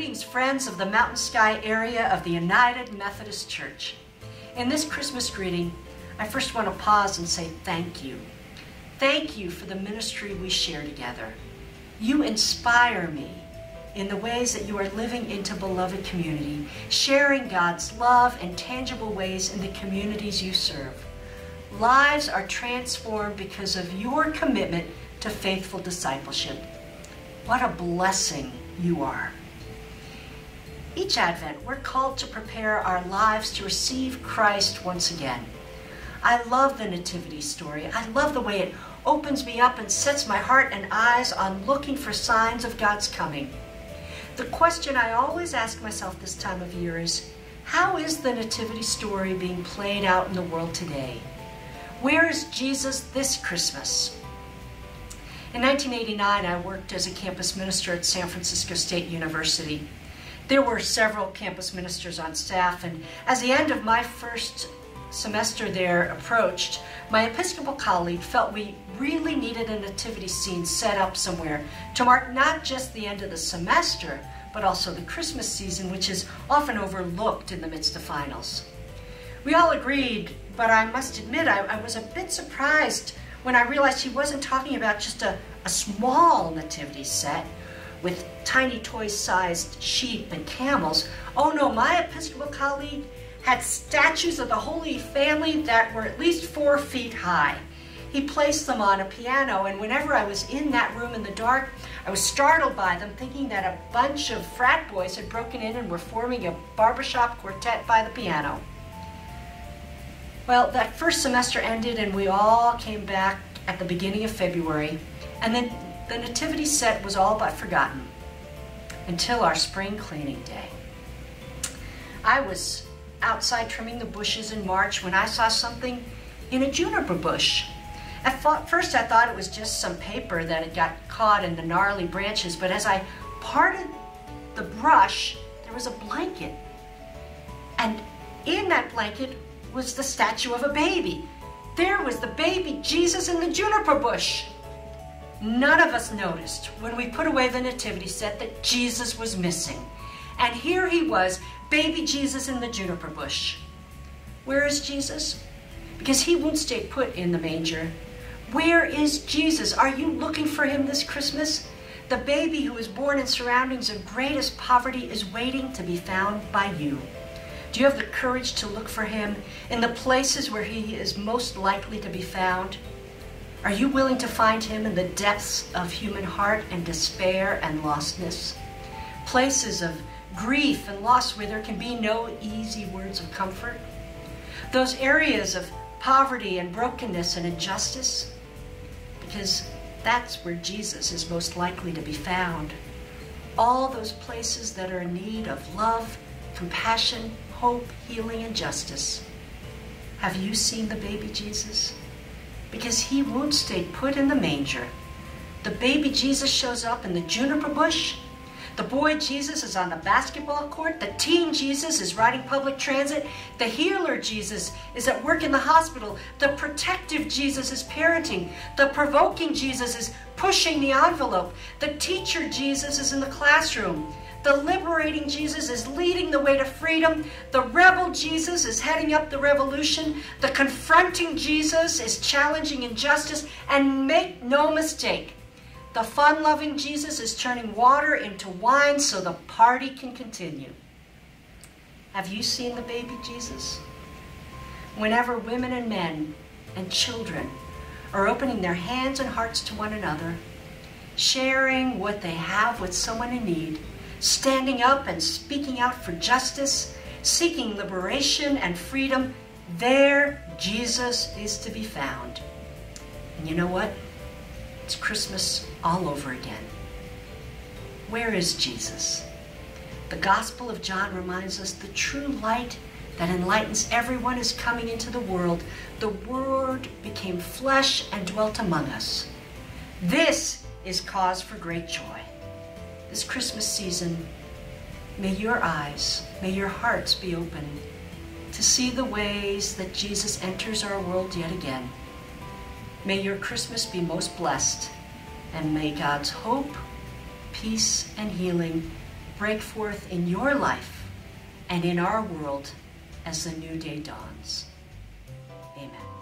Greetings, friends of the Mountain Sky area of the United Methodist Church. In this Christmas greeting, I first want to pause and say thank you. Thank you for the ministry we share together. You inspire me in the ways that you are living into beloved community, sharing God's love in tangible ways in the communities you serve. Lives are transformed because of your commitment to faithful discipleship. What a blessing you are. Each Advent, we're called to prepare our lives to receive Christ once again. I love the Nativity story. I love the way it opens me up and sets my heart and eyes on looking for signs of God's coming. The question I always ask myself this time of year is, how is the Nativity story being played out in the world today? Where is Jesus this Christmas? In 1989, I worked as a campus minister at San Francisco State University. There were several campus ministers on staff, and as the end of my first semester there approached, my Episcopal colleague felt we really needed a nativity scene set up somewhere to mark not just the end of the semester, but also the Christmas season, which is often overlooked in the midst of finals. We all agreed, but I must admit I was a bit surprised when I realized he wasn't talking about just a small nativity set with tiny toy-sized sheep and camels. Oh no, my Episcopal colleague had statues of the Holy Family that were at least 4 feet high. He placed them on a piano, and whenever I was in that room in the dark, I was startled by them, thinking that a bunch of frat boys had broken in and were forming a barbershop quartet by the piano. Well, that first semester ended and we all came back at the beginning of February, and then the nativity set was all but forgotten until our spring cleaning day. I was outside trimming the bushes in March when I saw something in a juniper bush. At first I thought it was just some paper that had got caught in the gnarly branches, but as I parted the brush, there was a blanket. And in that blanket was the statue of a baby. There was the baby Jesus in the juniper bush. None of us noticed when we put away the nativity set that Jesus was missing. And here he was, baby Jesus in the juniper bush. Where is Jesus? Because he won't stay put in the manger. Where is Jesus? Are you looking for him this Christmas? The baby who was born in surroundings of greatest poverty is waiting to be found by you. Do you have the courage to look for him in the places where he is most likely to be found? Are you willing to find him in the depths of human heart and despair and lostness? Places of grief and loss where there can be no easy words of comfort? Those areas of poverty and brokenness and injustice? Because that's where Jesus is most likely to be found. All those places that are in need of love, compassion, hope, healing, and justice. Have you seen the baby Jesus? Because he won't stay put in the manger. The baby Jesus shows up in the juniper bush. The boy Jesus is on the basketball court. The teen Jesus is riding public transit. The healer Jesus is at work in the hospital. The protective Jesus is parenting. The provoking Jesus is pushing the envelope. The teacher Jesus is in the classroom. The liberating Jesus is leading the way to freedom. The rebel Jesus is heading up the revolution. The confronting Jesus is challenging injustice. And make no mistake, the fun-loving Jesus is turning water into wine so the party can continue. Have you seen the baby Jesus? Whenever women and men and children are opening their hands and hearts to one another, sharing what they have with someone in need, standing up and speaking out for justice, seeking liberation and freedom, there Jesus is to be found. And you know what? It's Christmas all over again. Where is Jesus? The Gospel of John reminds us the true light that enlightens everyone is coming into the world. The Word became flesh and dwelt among us. This is cause for great joy. This Christmas season, may your eyes, may your hearts be open to see the ways that Jesus enters our world yet again. May your Christmas be most blessed, and may God's hope, peace, and healing break forth in your life and in our world as the new day dawns. Amen.